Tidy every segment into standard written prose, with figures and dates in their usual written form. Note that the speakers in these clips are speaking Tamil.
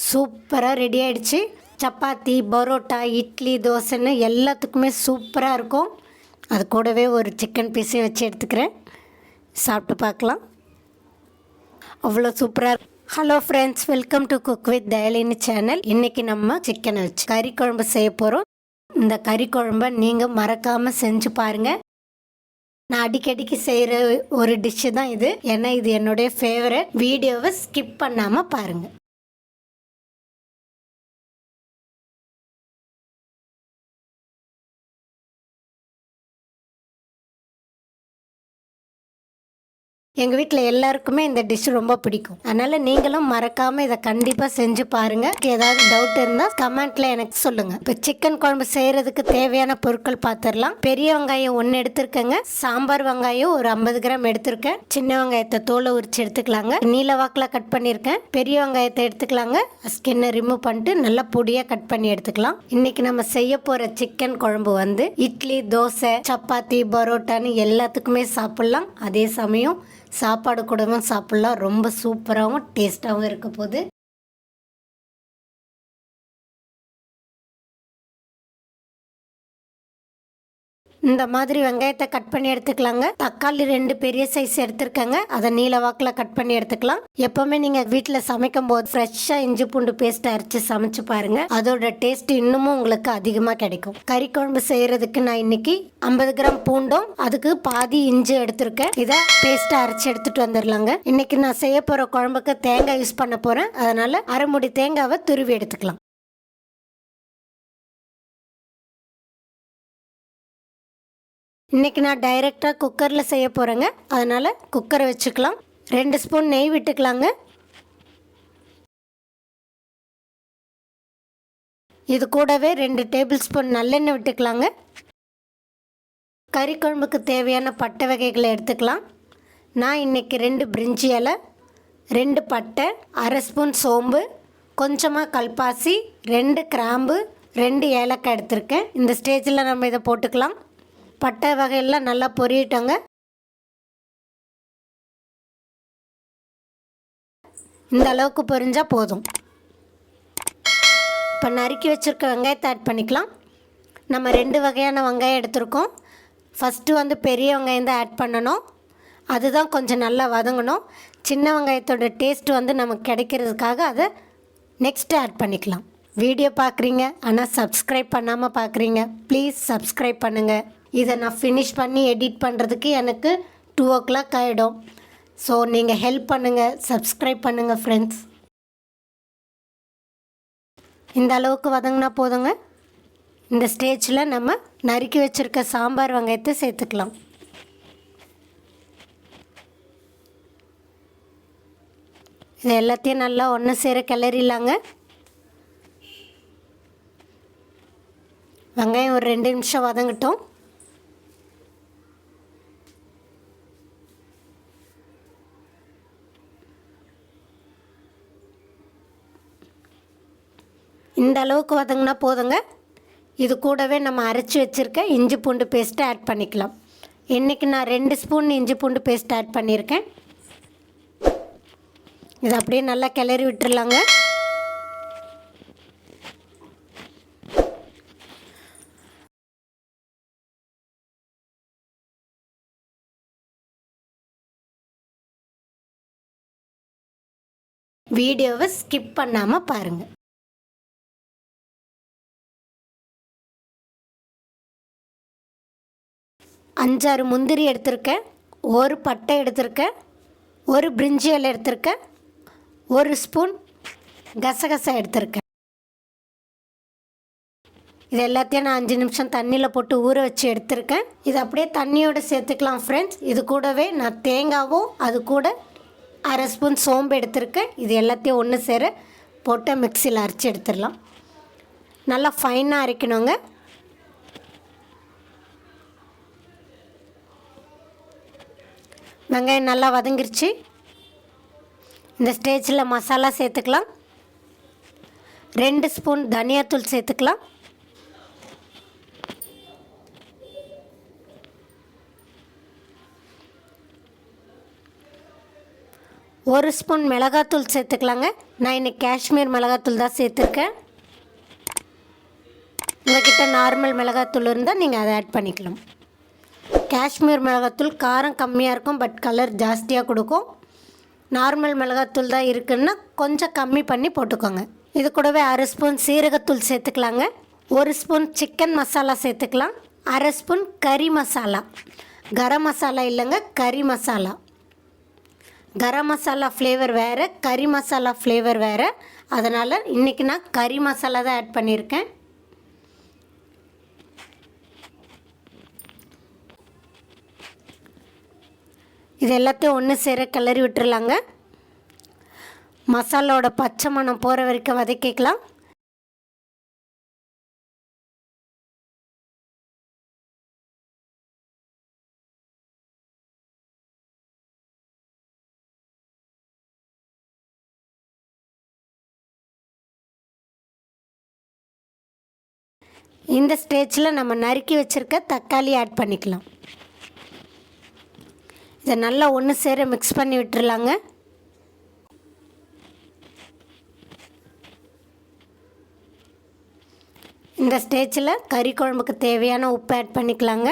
சூப்பராக ரெடி ஆகிடுச்சு. சப்பாத்தி, பரோட்டா, இட்லி, தோசைன்னு எல்லாத்துக்குமே சூப்பராக இருக்கும். அது கூடவே ஒரு சிக்கன் பீஸையும் வச்சு எடுத்துக்கிறேன். சாப்பிட்டு பார்க்கலாம். அவ்வளோ சூப்பராக. Hello friends, welcome to cook with Dayalini channel. இன்றைக்கி நம்ம சிக்கனை வச்சு கறி குழம்பு செய்ய போகிறோம். இந்த கறி குழம்பை நீங்கள் மறக்காமல் செஞ்சு பாருங்கள். நான் அடிக்கடிக்கு செய்கிற ஒரு டிஷ்ஷு தான் இது. ஏன்னா இது என்னுடைய ஃபேவரட். வீடியோவை ஸ்கிப் பண்ணாமல் பாருங்கள். எங்கள் வீட்டில் எல்லாருக்குமே இந்த டிஷ் ரொம்ப பிடிக்கும். அதனால் நீங்களும் மறக்காமல் இதை கண்டிப்பாக செஞ்சு பாருங்கள். ஏதாவது டவுட் இருந்தால் கமெண்ட்டில் எனக்கு சொல்லுங்கள். இப்போ சிக்கன் குழம்பு செய்கிறதுக்கு தேவையான பொருட்கள் பார்த்துடலாம். பெரிய வெங்காயம் 1 எடுத்துருக்கேங்க. சாம்பார் வெங்காயம் ஒரு 50 கிராம் எடுத்திருக்கேன். சின்ன வெங்காயத்தை தோலை உரிச்சு எடுத்துக்கலாங்க. நீல வாக்கில் கட் பண்ணியிருக்கேன். பெரிய வெங்காயத்தை எடுத்துக்கலாங்க. ஸ்கின்னை ரிமூவ் பண்ணிட்டு நல்லா பொடியாக கட் பண்ணி எடுத்துக்கலாம். இன்றைக்கி நம்ம செய்ய போகிற சிக்கன் குழம்பு இட்லி, தோசை, சப்பாத்தி, பரோட்டான்னு எல்லாத்துக்குமே சாப்பிட்லாம். அதே சமயம் சாப்பாடு கூடவும் சாப்பிட்லாம். ரொம்ப சூப்பராகவும் டேஸ்ட்டாகவும் இருக்க போகுது. இந்த மாதிரி வெங்காயத்தை கட் பண்ணி எடுத்துக்கலாங்க. தக்காளி 2 பெரிய சைஸ் எடுத்துருக்கேங்க. அதை நீல வாக்கில் கட் பண்ணி எடுத்துக்கலாம். எப்போவுமே நீங்கள் வீட்டில் சமைக்கும் போது ஃப்ரெஷ்ஷாக இஞ்சி பூண்டு பேஸ்ட்டை அரைச்சி சமைச்சு பாருங்கள். அதோட டேஸ்ட் இன்னமும் உங்களுக்கு அதிகமாக கிடைக்கும். கறி குழம்பு செய்கிறதுக்கு நான் இன்னைக்கு 50 கிராம் பூண்டும் அதுக்கு பாதி இஞ்சி எடுத்திருக்கேன். இதை பேஸ்ட்டை அரைச்சி எடுத்துகிட்டு வந்துடலாங்க. இன்னைக்கு நான் செய்ய போகிற குழம்புக்கு தேங்காய் யூஸ் பண்ண போகிறேன். அதனால் அரை மூடி தேங்காவை துருவி எடுத்துக்கலாம். இன்றைக்கி நான் டைரெக்டாக குக்கரில் செய்ய போகிறேங்க. அதனால் குக்கரை வச்சுக்கலாம். 2 ஸ்பூன் நெய் விட்டுக்கலாங்க. இது கூடவே 2 டேபிள் ஸ்பூன் நல்லெண்ணெய் விட்டுக்கலாங்க. கறி குழம்புக்கு தேவையான பட்டை வகைகளை எடுத்துக்கலாம். நான் இன்றைக்கி 2 பிரிஞ்சி இலை, 2 பட்டை, அரை ஸ்பூன் சோம்பு, கொஞ்சமாக கல்பாசி, 2 கிராம்பு, 2 ஏலக்காய் எடுத்திருக்கேன். இந்த ஸ்டேஜில் நம்ம இதை போட்டுக்கலாம். பட்டை வகையெல்லாம் நல்லா பொரியட்டோங்க. இந்த அளவுக்கு பொரிஞ்சால் போதும். இப்போ நறுக்கி வச்சுருக்க வெங்காயத்தை ஆட் பண்ணிக்கலாம். நம்ம 2 வகையான வெங்காயம் எடுத்துருக்கோம். ஃபஸ்ட்டு பெரிய வெங்காயம் தான் ஆட் பண்ணணும். அதுதான் கொஞ்சம் நல்லா வதங்கணும். சின்ன வெங்காயத்தோட டேஸ்ட் நமக்கு கிடைக்கிறதுக்காக அதை நெக்ஸ்ட்டு ஆட் பண்ணிக்கலாம். வீடியோ பார்க்குறீங்க ஆனால் சப்ஸ்கிரைப் பண்ணாமல் பார்க்குறீங்க. ப்ளீஸ் சப்ஸ்கிரைப் பண்ணுங்கள். இதை நான் ஃபினிஷ் பண்ணி எடிட் பண்ணுறதுக்கு எனக்கு 2 o'clock ஆகிடும். ஸோ நீங்கள் ஹெல்ப் பண்ணுங்கள், சப்ஸ்கிரைப் பண்ணுங்கள் ஃப்ரெண்ட்ஸ். இந்த அளவுக்கு வதங்கினா போதுங்க. இந்த ஸ்டேஜில் நம்ம நறுக்கி வச்சுருக்க சாம்பார் வெங்காயத்தை சேர்த்துக்கலாம். இது எல்லாத்தையும் நல்லா ஒன்று சேர கிளறிலாங்க. வெங்காயம் ஒரு 2 நிமிஷம் வதங்கட்டும். இந்த அளவுக்கு வதங்கினா போதுங்க. இது கூடவே நம்ம அரைச்சி வச்சுருக்க இஞ்சி பூண்டு பேஸ்ட்டை ஆட் பண்ணிக்கலாம். இன்றைக்கி நான் 2 ஸ்பூன் இஞ்சி பூண்டு பேஸ்ட் ஆட் பண்ணியிருக்கேன். இதை அப்படியே நல்லா கிளறி விட்டுறலாங்க. வீடியோவை ஸ்கிப் பண்ணாமல் பாருங்கள். அஞ்சாறு முந்திரி எடுத்திருக்கேன், ஒரு பட்டை எடுத்திருக்கேன், ஒரு பிரிஞ்சி இலை எடுத்திருக்கேன், 1 ஸ்பூன் கசகசா எடுத்திருக்கேன். இது எல்லாத்தையும் நான் 5 நிமிஷம் தண்ணியில் போட்டு ஊற வச்சு எடுத்திருக்கேன். இது அப்படியே தண்ணியோடு சேர்த்துக்கலாம் ஃப்ரெண்ட்ஸ். இது கூடவே நான் தேங்காவும் அது கூட அரை ஸ்பூன் சோம்பு எடுத்திருக்கேன். இது எல்லாத்தையும் ஒன்று சேர போட்டு மிக்சியில் அரைச்சி எடுத்துடலாம். நல்லா ஃபைனாக அரைக்கணுங்க. வெங்காயம் நல்லா வதங்கிருச்சு. இந்த ஸ்டேஜில் மசாலா சேர்த்துக்கலாம். 2 ஸ்பூன் தனியாத்தூள் சேர்த்துக்கலாம். 1 1 ஸ்பூன் மிளகாத்தூள் சேர்த்துக்கலாங்க. நான் இன்னைக்கு காஷ்மீர் மிளகாத்தூள் தான் சேர்த்துருக்கேன். உங்கள்கிட்ட நார்மல் மிளகாத்தூள் இருந்தால் நீங்கள் அதை ஆட் பண்ணிக்கலாம். காஷ்மீர் மிளகாத்தூள் காரம் கம்மியாக இருக்கும், பட் கலர் ஜாஸ்தியாக கொடுக்கும். நார்மல் மிளகாத்தூள் தான் இருக்குன்னா கொஞ்சம் கம்மி பண்ணி போட்டுக்கோங்க. இது கூடவே 1/2 ஸ்பூன் சீரகத்தூள் சேர்த்துக்கலாங்க. 1 ஸ்பூன் சிக்கன் மசாலா சேர்த்துக்கலாம். 1/2 ஸ்பூன் கறி மசாலா. கரம் மசாலா இல்லைங்க, கறி மசாலா. கரம் மசாலா ஃப்ளேவர் வேறு, கறி மசாலா ஃப்ளேவர் வேறு. அதனால் இன்றைக்கி நான் கறி மசாலா தான் ஆட் பண்ணியிருக்கேன். இது எல்லாத்தையும் ஒன்று சேர கிளறி விட்டுறலாங்க. மசாலாவோட பச்சை மணம் போகிற வரைக்கும் வதக்கிக்கலாம். இந்த ஸ்டேஜில் நம்ம நறுக்கி வச்சுருக்க தக்காளி ஆட் பண்ணிக்கலாம். இதை நல்லா ஒன்று சேர மிக்ஸ் பண்ணி விட்டுறலாங்க. இந்த ஸ்டேஜில் கறி குழம்புக்கு தேவையான உப்பு ஆட் பண்ணிக்கலாங்க.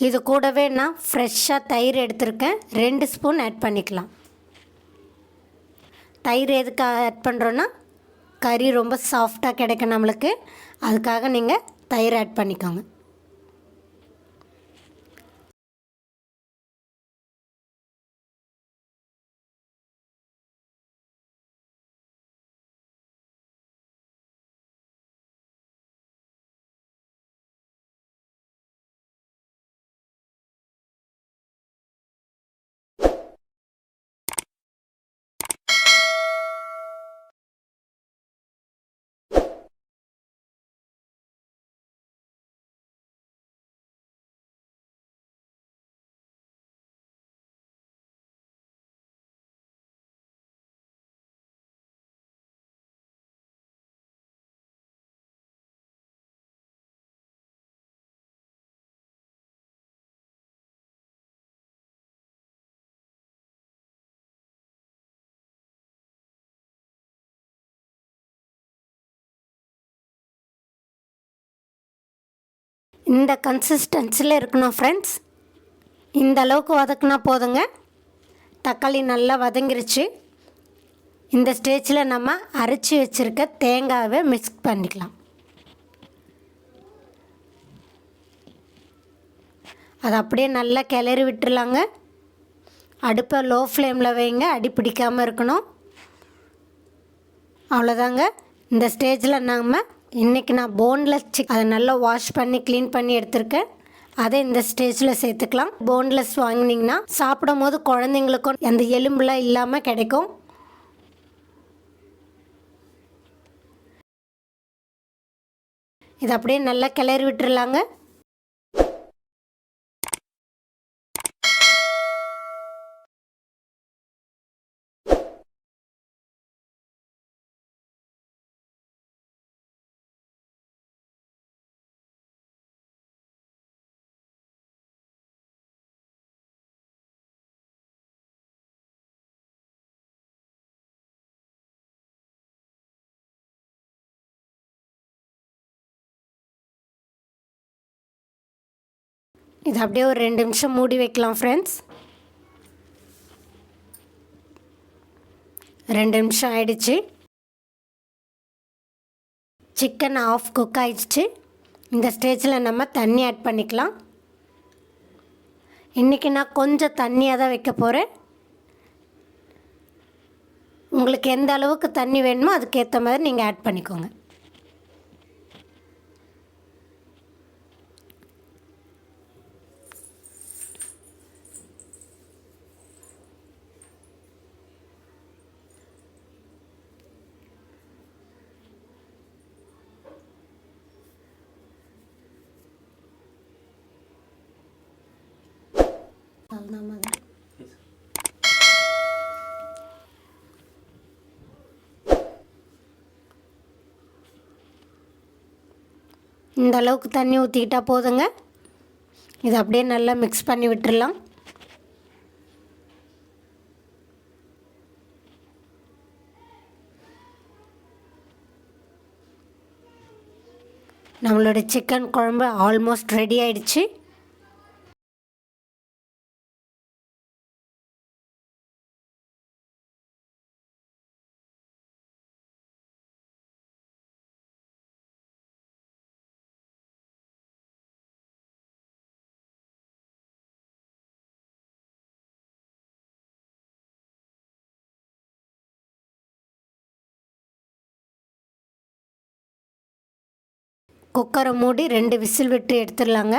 இது கூடவே நான் ஃப்ரெஷ்ஷாக தயிர் எடுத்திருக்கேன், 2 ஸ்பூன் ஆட் பண்ணிக்கலாம். தயிர் எதுக்கு ஆட் பண்ணுறோன்னா கறி ரொம்ப சாஃப்டாக கிடைக்கும் நம்மளுக்கு, அதுக்காக நீங்கள் தயிர் ஆட் பண்ணிக்கோங்க. இந்த கன்சிஸ்டன்சியில் இருக்கணும் ஃப்ரெண்ட்ஸ். இந்த அளவுக்கு வதக்குனா போதுங்க. தக்காளி நல்லா வதங்கிருச்சு. இந்த ஸ்டேஜில் நம்ம அரைச்சி வச்சுருக்க தேங்காவை மிக்ஸ் பண்ணிக்கலாம். அதை அப்படியே நல்லா கிளறி விட்டுருலாங்க. அடுப்பை லோ ஃப்ளேமில் வைங்க, அடி பிடிக்காமல் இருக்கணும். அவ்வளோதாங்க. இந்த ஸ்டேஜில் நம்ம இன்றைக்கி நான் போன்லெஸ் அதை நல்லா வாஷ் பண்ணி க்ளீன் பண்ணி எடுத்திருக்கேன். அதை இந்த ஸ்டேஜில் சேர்த்துக்கலாம். போன்லெஸ் வாங்கினீங்கன்னா சாப்பிடும் போது குழந்தைங்களுக்கும் அந்த எலும்புலாம் இல்லாமல் கிடைக்கும். இதை அப்படியே நல்லா கிளறி விட்டுறலாங்க. இது அப்படியே ஒரு 2 நிமிஷம் மூடி வைக்கலாம் ஃப்ரெண்ட்ஸ். 2 நிமிஷம் ஆயிடுச்சு. சிக்கன் ஆஃப் குக் ஆயிடுச்சு. இந்த ஸ்டேஜில் நம்ம தண்ணி ஆட் பண்ணிக்கலாம். இன்றைக்கி நான் கொஞ்சம் தண்ணியாக தான் வைக்க போகிறேன். உங்களுக்கு எந்த அளவுக்கு தண்ணி வேணுமோ அதுக்கேற்ற மாதிரி நீங்கள் ஆட் பண்ணிக்கோங்க. இந்த அளவுக்கு தண்ணி ஊற்றிக்கிட்டால் போதுங்க. இதை அப்படியே நல்லா மிக்ஸ் பண்ணி விட்டுடலாம். நம்மளோட சிக்கன் குழம்பு ஆல்மோஸ்ட் ரெடி ஆயிடுச்சு. குக்கரை மூடி 2 விசில் விட்டு எடுத்துடலாங்க.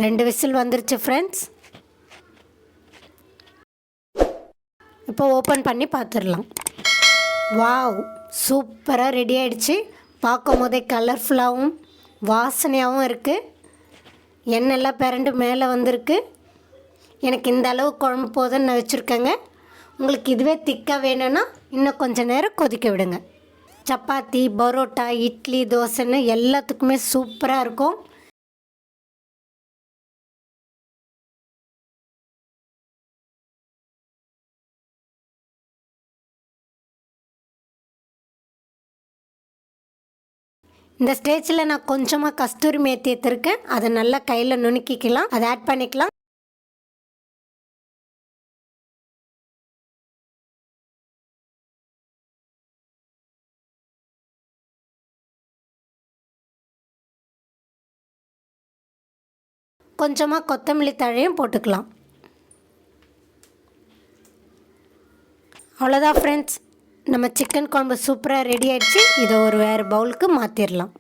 ரெண்டு விசில் வந்துருச்சு ஃப்ரெண்ட்ஸ். இப்போ ஓப்பன் பண்ணி பார்த்துடலாம். வாவ், சூப்பராக ரெடி ஆகிடுச்சு. பார்க்கும் போதே கலர்ஃபுல்லாகவும் வாசனையாகவும் இருக்குது. எண்ணெய்லாம் பிறண்டு மேலே வந்திருக்கு. எனக்கு இந்த அளவு குழம்பு போதுன்னு நான் வச்சுருக்கேங்க. உங்களுக்கு இதுவே திக்காக வேணும்னா இன்னும் கொஞ்சம் நேரம் கொதிக்க விடுங்க. சப்பாத்தி, பரோட்டா, இட்லி, தோசைன்னு எல்லாத்துக்குமே சூப்பராக இருக்கும். இந்த ஸ்டேஜில் நான் கொஞ்சமாக கஸ்தூரி மேத்தி எடுத்துருக்கேன். அதை நல்லா கையில் நுணுக்கிக்கலாம். அதை ஆட் பண்ணிக்கலாம். கொஞ்சமாக கொத்தமல்லி தழையும் போட்டுக்கலாம். அவ்வளோதான் ஃப்ரெண்ட்ஸ், நம்ம சிக்கன் குழம்பு சூப்பராக ரெடி ஆகிடுச்சு. இதை ஒரு வேறு பவுலுக்கு மாற்றிடலாம்.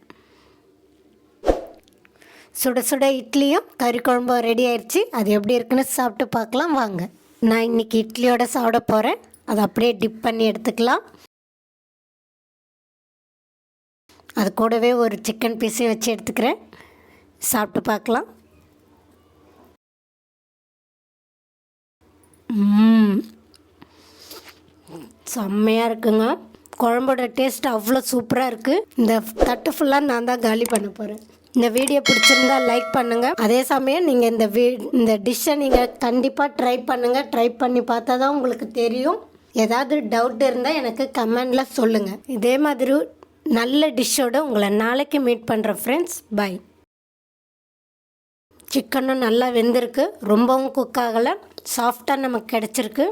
சுட சுட இட்லியும் கறி குழம்பும் ரெடி ஆயிடுச்சு. அது எப்படி இருக்குன்னு சாப்பிட்டு பார்க்கலாம் வாங்க. நான் இன்றைக்கி இட்லியோட சாப்பிட போகிறேன். அதை அப்படியே டிப் பண்ணி எடுத்துக்கலாம். அது கூடவே ஒரு சிக்கன் பீஸையும் வச்சு எடுத்துக்கிறேன். சாப்பிட்டு பார்க்கலாம். செம்மையாக இருக்குங்க. குழம்போட டேஸ்ட் அவ்வளோ சூப்பராக இருக்குது. இந்த தட்டு ஃபுல்லாக நான் தான் காலி பண்ண போகிறேன். இந்த வீடியோ பிடிச்சிருந்தா லைக் பண்ணுங்கள். அதே சமயம் நீங்கள் இந்த டிஷ்ஷை நீங்கள் கண்டிப்பாக ட்ரை பண்ணுங்கள். ட்ரை பண்ணி பார்த்தா தான் உங்களுக்கு தெரியும். ஏதாவது டவுட் இருந்தால் எனக்கு கமெண்டில் சொல்லுங்கள். இதே மாதிரி நல்ல டிஷ்ஷோடு உங்களை நாளைக்கு மீட் பண்ணுறேன் ஃப்ரெண்ட்ஸ். பை. சிக்கனும் நல்லா வெந்திருக்கு, ரொம்பவும் குக் ஆகலை, சாஃப்டாக நமக்கு கிடச்சிருக்கு.